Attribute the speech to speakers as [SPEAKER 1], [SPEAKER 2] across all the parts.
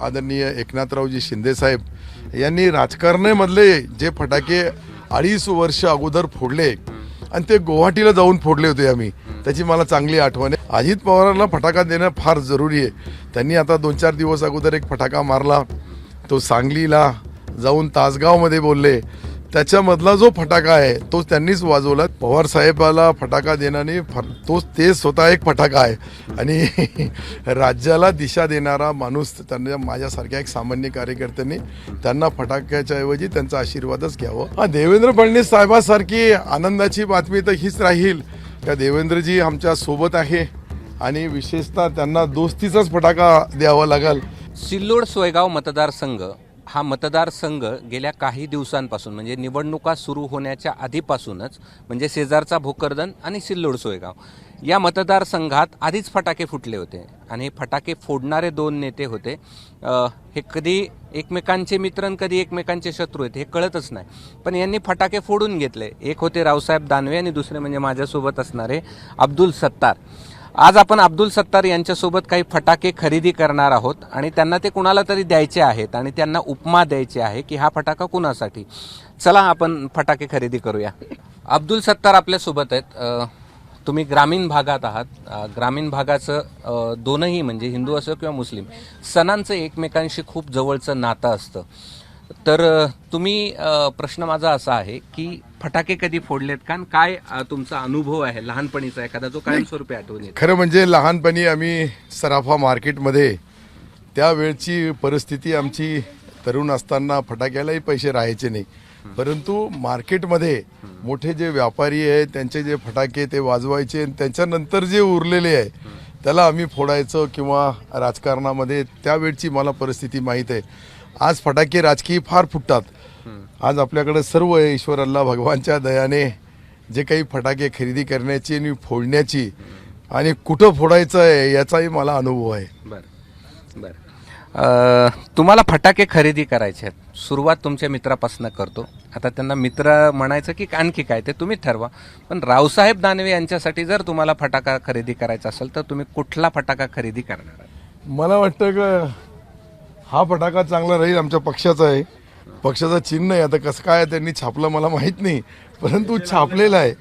[SPEAKER 1] आदरणीय एकनाथरावजी शिंदे साहेब यांनी राजकारणामधले जे फटाके 2.5 वर्ष अगोदर फोडले आणि ते गुवाहाटीला जाऊन फोडले होते आम्ही, त्याची मला चांगली आठवण आहे. अजित पवारांना फटाका देणं फार जरुरी आहे. त्यांनी आता 2-4 दिवस अगोदर एक फटाका मारला, तो सांगलीला जाऊन तासगावमध्ये बोलले, त्याच्यामधला जो फटाका आहे तो त्यांनीच वाजवला. पवार साहेबाला फटाका देण्याने ते स्वतः एक फटाका आहे आणि राज्याला दिशा देणारा माणूस, त्यांना माझ्यासारख्या एक सामान्य कार्यकर्त्यांनी त्यांना फटाक्याच्या ऐवजी त्यांचा आशीर्वादच घ्यावं. देवेंद्र फडणवीस साहेबांसारखी आनंदाची बातमी तर हीच राहील का देवेंद्रजी आमच्या सोबत आहे आणि विशेषतः त्यांना दोस्तीचाच फटाका द्यावा लागेल.
[SPEAKER 2] सिल्लोड सोयगाव मतदारसंघ हा मतदारसंघ गेल्या काही दिवसांपासून म्हणजे निवडणुका सुरू होण्याच्या आधीपासूनच म्हणजे शेजारचा भोकरदन आणि सिल्लोड सोयगाव या मतदारसंघात आधीच फटाके फुटले होते आणि फटाके फोडणारे 2 नेते होते. हे कधी एकमेकांचे मित्र आणि कधी एकमेकांचे शत्रू आहेत हे कळतच नाही, पण यांनी फटाके फोडून घेतले. एक होते रावसाहेब दानवे आणि दुसरे म्हणजे माझ्यासोबत असणारे अब्दुल सत्तार. आज आपण अब्दुल सत्तार यांच्यासोबत काही फटाके खरेदी करणार आहोत आणि त्यांना ते कुणाला तरी द्यायचे आहेत आणि त्यांना उपमा द्यायची आहे की हा फटाका कुणासाठी. चला आपण फटाके खरेदी करूया. अब्दुल सत्तार आपल्यासोबत आहेत. तुम्ही ग्रामीण भागात आहात. ग्रामीण भागाचं दोनही म्हणजे हिंदू असो किंवा मुस्लिम सणांचं एकमेकांशी खूप जवळचं नातं असतं. तर तुम्ही प्रश्न माझा असा आहे की फटाके कधी फोडलेत का, काय तुमचा अनुभव आहे लहानपणीचा एखादा जो कायमस्वरूपी आठवण येतो?
[SPEAKER 1] खरं म्हणजे लहानपणी आम्ही सराफा मार्केटमध्ये त्यावेळची परिस्थिती आमची तरुण असताना फटाक्यालाही पैसे राहायचे नाही, परंतु मार्केटमध्ये मोठे जे व्यापारी आहेत त्यांचे जे फटाके ते वाजवायचे आणि त्याच्यानंतर जे उरलेले आहे त्याला आम्ही फोडायचं किंवा राजकारणामध्ये त्यावेळची मला परिस्थिती माहीत आहे. आज फटाके राजकीय फार फुटतात. आज आपल्याकडे सर्व आहे ईश्वराला भगवानच्या दयाने जे काही फटाके खरेदी करण्याची आणि फोडण्याची आणि कुठं फोडायचं आहे याचाही मला अनुभव आहे.
[SPEAKER 2] बरं बरं. तुम्हाला फटाके खरेदी करायचे आहेत, सुरुवात तुमच्या मित्रापासून करतो. आता त्यांना मित्र म्हणायचं की आणखी काय ते तुम्ही ठरवा, पण रावसाहेब दानवे यांच्यासाठी जर तुम्हाला फटाका खरेदी करायचा असेल तर तुम्ही कुठला फटाका खरेदी करणार आहात?
[SPEAKER 1] मला वाटतं का हा फटाका चांगला राहील. आमच्या पक्षाचा आहे, पक्षाचा चिन्ह आहे. आता कसं काय त्यांनी छापलं मला माहित नाही, परंतु छापलेला आहे,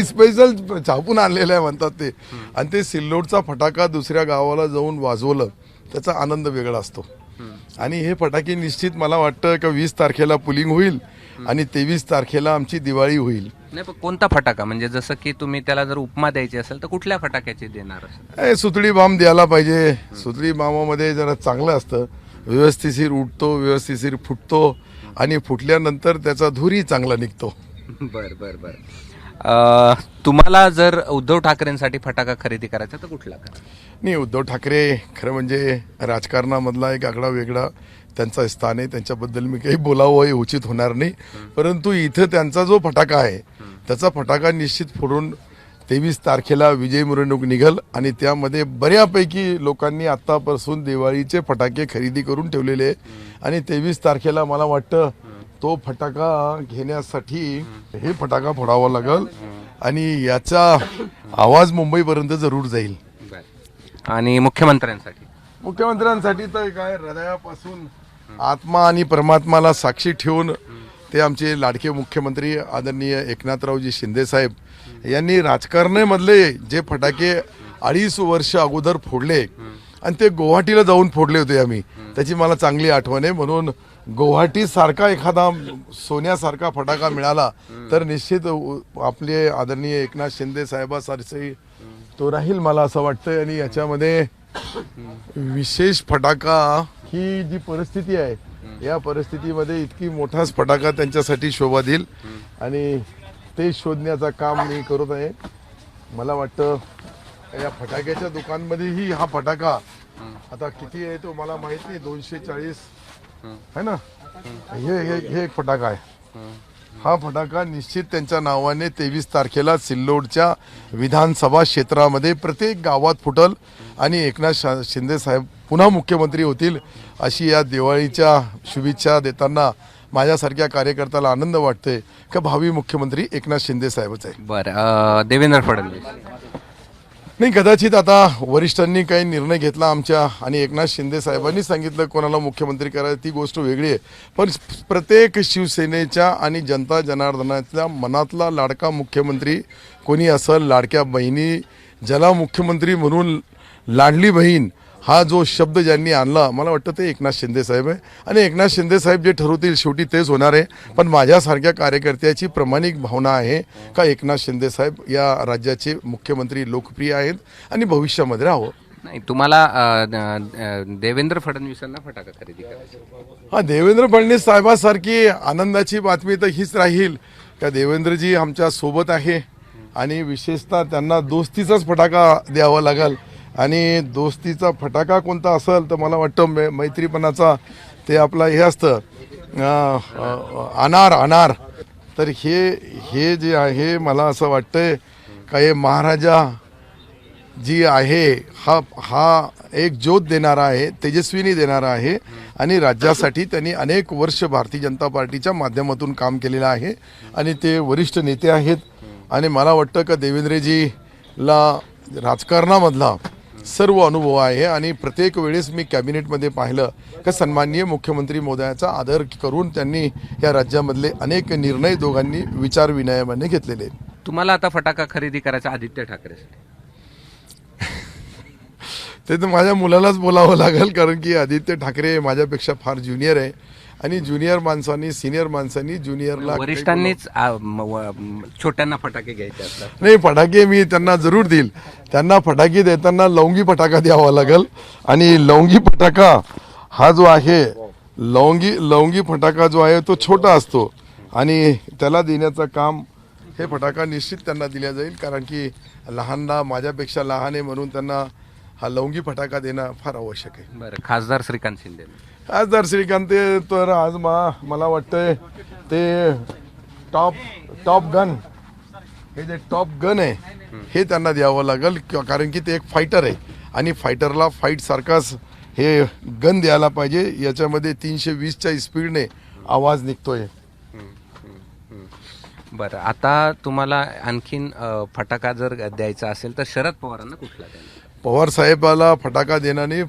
[SPEAKER 1] स्पेशल छापून आणलेलं आहे म्हणतात ते. आणि ते सिल्लोडचा फटाका दुसऱ्या गावाला जाऊन वाजवलं त्याचा आनंद वेगळा असतो. आणि हे फटाके निश्चित मला वाटतं का 20 तारखेला पुलिंग होईल आणि 23 तारखेला आमची दिवाळी होईल.
[SPEAKER 2] नाही, पण कोणता फटाका म्हणजे जसं की तुम्ही त्याला जर उपमा द्यायची असेल तर कुठल्या फटाक्याची देणार असेल?
[SPEAKER 1] सुतळी बॉम्ब द्यायला पाहिजे. सुतळी बॉम्बामध्ये जरा चांगलं असतं, व्यवस्थिशीर उठतो, व्यवस्थिशीर फुटतो आणि फुटल्यानंतर त्याचा धूरही चांगला निघतो.
[SPEAKER 2] बर बर बर. तुम्हाला जर उद्धव ठाकरेंसाठी फटाका खरेदी करायचा तर कुठला?
[SPEAKER 1] नाही, उद्धव ठाकरे खरं म्हणजे राजकारणामधला एक आगळा वेगळा त्यांचा स्थान आहे, त्यांच्याबद्दल मी काही बोलावं हे उचित होणार नाही, परंतु इथं त्यांचा जो फटाका आहे त्याचा फटाका निश्चित फोडून 23 तारखेला विजय मिरवणूक निघल आणि त्यामध्ये बऱ्यापैकी लोकांनी आत्तापासून दिवाळीचे फटाके खरेदी करून ठेवलेले आहे आणि 23 तारखेला मला वाटतं तो फटाका घेण्यासाठी हे फटाका फोडावा लागल आणि याचा आवाज मुंबईपर्यंत जरूर जाईल.
[SPEAKER 2] आणि मुख्यमंत्र्यांसाठी
[SPEAKER 1] तर काय, हृदयापासून आत्मा आणि परमात्माला साक्षी ठेवून ते आमचे लाडके मुख्यमंत्री आदरणीय एकनाथरावजी शिंदे साहेब यांनी राजकारणामधले जे फटाके 2.5 वर्ष अगोदर फोडले आणि ते गुवाहाटीला जाऊन फोडले होते आम्ही, त्याची मला चांगली आठवण आहे. म्हणून गुवाहाटी सारखा एखादा सोन्यासारखा फटाका मिळाला तर निश्चित आपले आदरणीय एकनाथ शिंदे साहेबांसारखे तो राहील मला असं वाटतंय. आणि याच्यामध्ये विशेष फटाका ही जी परिस्थिती आहे या परिस्थितीमध्ये इतकी मोठाच फटाका त्यांच्यासाठी शोभा देईल आणि ते शोधण्याचं काम मी करत आहे. मला वाटतं या फटाक्याच्या दुकानमध्येही हा फटाका आता किती आहे तो मला माहित नाही, 240 है ना, हे एक फटाका आहे. हा फटाका निश्चित त्यांच्या नावाने 23 तारखेला सिल्लोडच्या विधानसभा क्षेत्रामध्ये प्रत्येक गावात फुटल आणि एकनाथ शिंदे साहेब पुन्हा मुख्यमंत्री होतील अशी या दिवाळीच्या शुभेच्छा देताना माझ्यासारख्या कार्यकर्त्याला आनंद वाटतोय की भावी मुख्यमंत्री एकनाथ शिंदे साहेबच आहे.
[SPEAKER 2] बरं, देवेंद्र फडणवीस
[SPEAKER 1] नाही, कदाचित आता वरिष्ठांनी काही निर्णय घेतला आमच्या आणि एकनाथ शिंदे साहेबांनी सांगितलं कोणाला मुख्यमंत्री करायचं, ती गोष्ट वेगळी आहे. पण प्रत्येक शिवसेनेच्या आणि जनता जनार्दनाच्या मनातला लाडका मुख्यमंत्री कोणी असेल, लाडक्या बहिणी ज्याला मुख्यमंत्री म्हणून लाडली बहीण हा जो शब्द ज्यांनी आणला, मला वाटतं ते एकनाथ शिंदे साहेब आहे. आणि एकनाथ शिंदे साहेब जे ठरवतील शेवटी तेच होणार आहे. पण माझ्यासारख्या कार्यकर्त्याची प्रामाणिक भावना आहे का एकनाथ शिंदे साहेब या राज्याचे मुख्यमंत्री लोकप्रिय आहेत आणि भविष्यामध्ये राहावं.
[SPEAKER 2] नाही, तुम्हाला देवेंद्र फडणवीसांना फटाका खरेदी करायचा.
[SPEAKER 1] हा, देवेंद्र फडणवीस साहेबांसारखी आनंदाची बातमी तर हीच राहील का देवेंद्रजी आमच्या सोबत आहे आणि विशेषतः त्यांना दोस्तीचाच फटाका द्यावा लागेल. आणि दोस्तीचा फटाका कोणता असेल तर मला वाटतं मैत्रीपणाचा ते आपला हे असतं अनार. तर हे जे आहे मला असं वाटतंय का हे महाराजा जी आहे हा एक ज्योत देणारा आहे, तेजस्विनी देणारा आहे. आणि राज्यासाठी त्यांनी अनेक वर्ष भारतीय जनता पार्टीच्या माध्यमातून काम केलेलं आहे आणि ते वरिष्ठ नेते आहेत. आणि मला वाटतं का देवेंद्रजीला राजकारणामधला सर्व अनुभव आहे. आणि प्रत्येक वेळेस मी कॅबिनेटमध्ये पाहिलं का सन्माननीय मुख्यमंत्री महोदयाचा आदर करून त्यांनी या राज्यामधले अनेक निर्णय दोघांनी विचारविनिमयाने घेतलेले आहेत.
[SPEAKER 2] तुम्हाला आता फटाका खरेदी करायचा आदित्य ठाकरेसाठी.
[SPEAKER 1] ते तर माझ्या मुलालाच बोलावं लागेल, कारण की आदित्य ठाकरे माझ्यापेक्षा फार ज्युनियर आहे आणि ज्युनियर माणसांनी सिनियर माणसांनी ज्युनियरला
[SPEAKER 2] वरिष्ठांनीच छोट्यांना फटाके घ्यायचे असतात.
[SPEAKER 1] नाही, फटाके मी त्यांना जरूर देईल. त्यांना फटाके देताना लवंगी फटाका द्यावा लागेल. आणि लवंगी फटाका हा जो आहे लवंगी फटाका जो आहे तो छोटा असतो आणि त्याला देण्याचं काम हे फटाका निश्चित त्यांना दिल्या जाईल, कारण की लहानला माझ्यापेक्षा लहान आहे म्हणून त्यांना हा लवंगी फटाका देणं फार आवश्यक आहे.
[SPEAKER 2] बरं, खासदार श्रीकांत शिंदे.
[SPEAKER 1] खासदार श्रीकांत तर आज मला वाटतंय ते टॉप गन, हे जे टॉप गन आहे हे त्यांना द्यावं लागेल, कारण की ते एक फायटर आहे आणि फायटरला फाईट सारखाच हे गन द्यायला पाहिजे. याच्यामध्ये 320च्या स्पीडने आवाज निघतोय.
[SPEAKER 2] बरं, आता तुम्हाला आणखीन फटाका जर द्यायचा असेल तर शरद पवारांना कुठला द्यायचा?
[SPEAKER 1] पवार साहेबाला फटाका देण्याने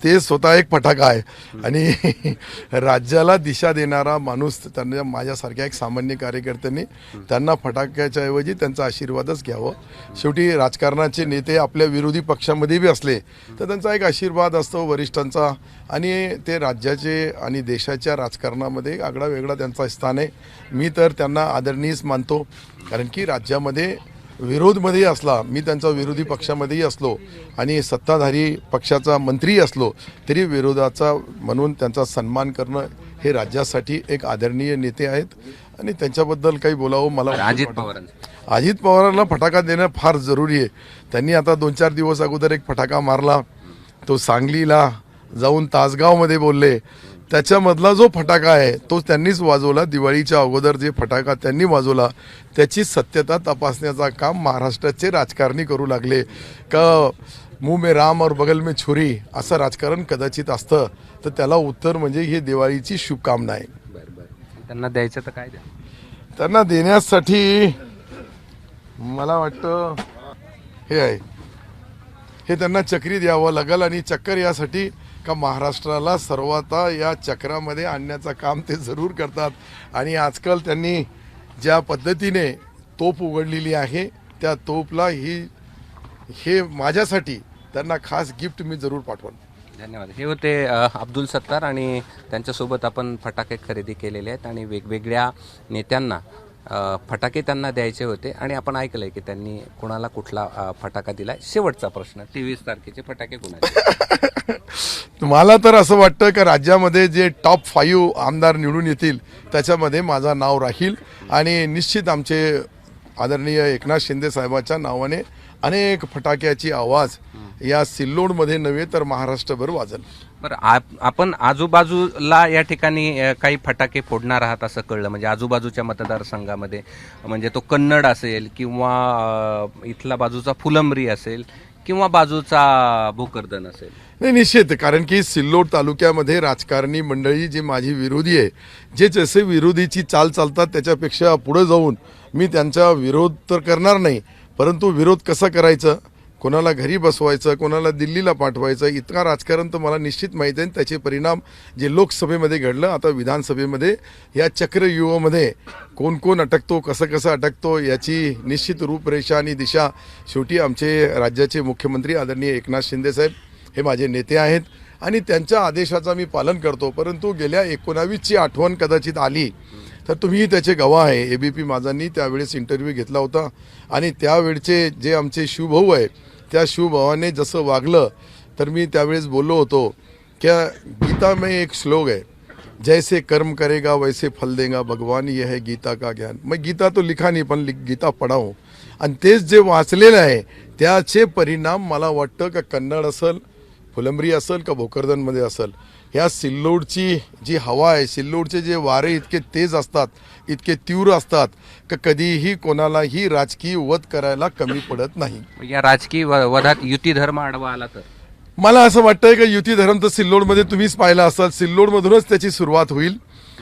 [SPEAKER 1] ते स्वतः एक फटाका आहे आणि राज्याला दिशा देणारा माणूस. त्यांना माझ्यासारख्या एक सामान्य कार्यकर्त्यांनी त्यांना फटाक्याच्या ऐवजी त्यांचा आशीर्वादच घ्यावं. शेवटी राजकारणाचे नेते आपल्या विरोधी पक्षामध्ये बी असले तर त्यांचा एक आशीर्वाद असतो वरिष्ठांचा आणि ते राज्याचे आणि देशाच्या राजकारणामध्ये आगळा वेगळा त्यांचा स्थान आहे. मी तर त्यांना आदरणीयच मानतो, कारण की राज्यामध्ये विरोधमध्ये असला, मी त्यांचा विरोधी पक्षामध्येही असलो आणि सत्ताधारी पक्षाचा मंत्री असलो तरी विरोधाचा म्हणून त्यांचा सन्मान करणं हे राज्यासाठी एक आदरणीय नेते आहेत आणि त्यांच्याबद्दल काही बोलावं मला. अजित पवारांना फटाका देणं फार जरुरी आहे. त्यांनी आता 2-4 दिवस अगोदर एक फटाका मारला, तो सांगलीला जाऊन तासगावमध्ये बोलले. त्याच्यामधला जो फटाका आहे तो त्यांनीच वाजवला. दिवाळीच्या अगोदर जे फटाका त्यांनी वाजवला त्याची सत्यता तपासण्याचा काम महाराष्ट्राचे राजकारणी करू लागले का मुंह में राम और बगल में छुरी असं राजकारण कदाचित असतं, तर त्याला उत्तर म्हणजे ही दिवाळीची शुभकामना आहे.
[SPEAKER 2] त्यांना द्यायचं तर काय द्या?
[SPEAKER 1] त्यांना देण्यासाठी मला वाटतं हे आहे, हे त्यांना चक्री द्यावं लागेल आणि चक्कर यासाठी का महाराष्ट्राला सर्वात या चक्रामध्ये आणण्याचं काम ते जरूर करतात. आणि आजकाल त्यांनी ज्या पद्धतीने तोफ उघडलेली आहे त्या तोफला हे माझ्यासाठी त्यांना खास गिफ्ट मी जरूर पाठवून.
[SPEAKER 2] धन्यवाद. हे होते अब्दुल सत्तार आणि त्यांच्यासोबत आपण फटाके खरेदी केलेले आहेत आणि वेगवेगळ्या नेत्यांना फटाके त्यांना द्यायचे होते आणि आपण ऐकलंय की त्यांनी कोणाला कुठला फटाका दिलाय. शेवटचा प्रश्न, 23 तारखेचे फटाके कोणाचे?
[SPEAKER 1] मला तर असं वाटतं की राज्यामध्ये जे टॉप 5 आमदार निवडून येतील त्याच्यामध्ये माझं नाव राहील आणि निश्चित आमचे आदरणीय एकनाथ शिंदे साहेबांच्या नावाने अनेक फटाक्याची आवाज या सिल्लोडमध्ये नव्हे तर महाराष्ट्रभर वाजल.
[SPEAKER 2] बरं, आपण आजूबाजूला या ठिकाणी काही फटाके फोडणार आहात असं कळलं, म्हणजे आजूबाजूच्या मतदारसंघामध्ये, म्हणजे तो कन्नड असेल किंवा इथला बाजूचा फुलंब्री असेल किंवा बाजूचा भोकरदन असेल.
[SPEAKER 1] नाही, निश्चित, कारण की सिल्लोड तालुक्यामध्ये राजकारणी मंडळी जी माझी विरोधी आहे, जे जसे विरोधीची चाल चालतात त्याच्यापेक्षा पुढे जाऊन मी त्यांचा विरोध तर करणार नाही, परंतु विरोध कसा करायचं, कोणाला घरी बसवायचं, कोणाला दिल्लीला पाठवायचं, इतका राजकारण तर मला निश्चित माहीत आहे. त्याचे परिणाम जे लोकसभेमध्ये घडलं, आता विधानसभेमध्ये या चक्रव्यूहामध्ये कोण कोण अटकतो, कसं कसं अटकतो, याची निश्चित रूपरेषा आणि दिशा शेवटी आमचे राज्याचे मुख्यमंत्री आदरणीय एकनाथ शिंदेसाहेब हे माझे नेते आहेत आणि त्यांच्या आदेशाचा मी पालन करतो. परंतु गेल्या 19ची आठवण कदाचित आली तर तुम्ही त्याचे गवाह आहे. ABP माझांनी त्यावेळेस इंटरव्ह्यू घेतला होता आणि त्यावेळचे जे आमचे शिवभाऊ आहे त्या शिवभावाने जसं वागलं तर मी त्यावेळेस बोललो होतो की गीता में एक श्लोक है, जैसे कर्म करेगा वैसे फल देगा भगवान, ये है गीता का ज्ञान. मग गीता तो लिखा नाही पण गीता पढाओ आणि तेच जे वाचलेलं आहे त्याचे परिणाम मला वाटतं का कन्नड असेल, फुलंब्री असेल का भोकरदनमध्ये असेल, ह्या सिल्लोडची जी हवा आहे, सिल्लोडचे जे वारे इतके तेज असतात, इतके तीव्र असतात का कधीही कोणालाही राजकीय वध करायला कमी पडत नाही.
[SPEAKER 2] या राजकीय वधात युती धर्म आडवा आला तर
[SPEAKER 1] मला असं वाटतंय का युती धर्म तर सिल्लोडमध्ये तुम्हीच पाहिला असाल, सिल्लोडमधूनच त्याची सुरुवात होईल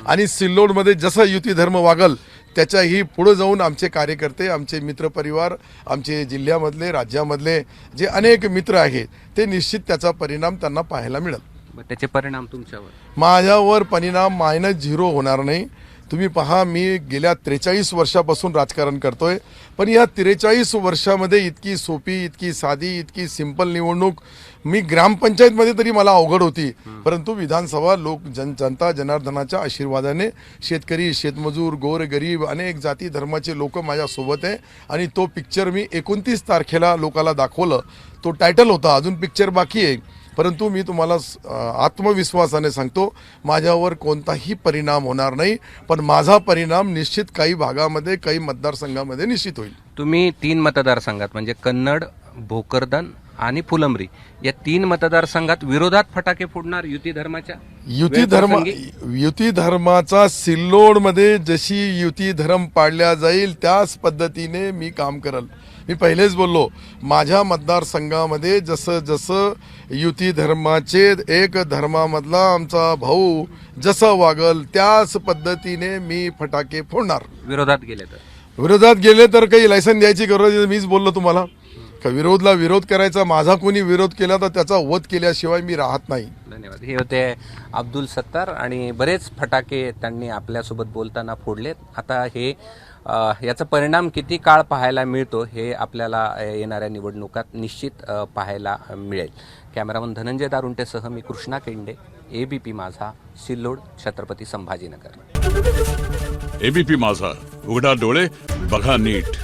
[SPEAKER 1] आणि सिल्लोडमध्ये जसा युती धर्म वागल त्याच्याही पुढे जाऊन आमचे कार्यकर्ते, आमचे मित्रपरिवार, आमचे जिल्ह्यामधले, राज्यामधले जे अनेक मित्र आहेत ते निश्चित त्याचा परिणाम त्यांना पाहायला मिळेल.
[SPEAKER 2] त्याचे परिणाम तुमच्यावर?
[SPEAKER 1] माझ्यावर परिणाम -0 होणार नाही. तुम्ही पहा, मी गेल्या 43 वर्षापासून राजकारण करतोय, पण या 43 वर्षामध्ये इतकी सोपी, इतकी साधी, इतकी सिंपल निवडणूक मी ग्रामपंचायतमध्ये तरी मला अवघड होती, परंतु विधानसभा जनता जनार्दनाच्या आशीर्वादाने शेतकरी, शेतमजूर, गोर गरीब अनेक जाती धर्माचे लोक माझ्यासोबत आहे आणि तो पिक्चर मी 29 तारखेला लोकाला दाखवलं. तो टायटल होता, अजून पिक्चर बाकी आहे, परंतु मी तुम्हाला आत्मविश्वासाने सांगतो माझ्यावर कोणताही परिणाम होणार नाही, पण माझा परिणाम निश्चित काही भागामध्ये, काही मतदारसंघामध्ये निश्चित होईल.
[SPEAKER 2] तुम्ही 3 मतदारसंघात म्हणजे कन्नड, भोकरदन आणि फुलंब्री या 3 मतदारसंघात विरोधात फटाके फोडणार युती धर्माच्या?
[SPEAKER 1] युती धर्माचा सिल्लोडमध्ये जशी युती धर्म पाळल्या जाईल त्याच पद्धतीने मी काम करल. मी पहिलेच बोललो, माझ्या मतदारसंघामध्ये जसं जसं युती धर्माचे एक धर्मामधला आमचा भाऊ जसं वागल त्याच पद्धतीने मी फटाके फोडणार. विरोधात गेले तर काही लायसन द्यायची गरज नाही. मीच बोललो तुम्हाला का विरोधला विरोध करायचा, माझा कोणी विरोध केला तर त्याचा वध केल्याशिवाय मी राहत नाही.
[SPEAKER 2] धन्यवाद. हे होते अब्दुल सत्तार आणि बरेच फटाके त्यांनी आपल्यासोबत बोलताना फोडलेत. आता हे याचा परिणाम किती काळ पाहायला मिळतो हे आपल्याला येणाऱ्या निवडणुकात निश्चित पाहायला मिळेल. कॅमेरामन धनंजय दारुंटेसह मी कृष्णा केंडे, ABP माझा, सिल्लोड, छत्रपती संभाजीनगर.
[SPEAKER 3] ABP माझा, उघडा डोळे बघा नीट.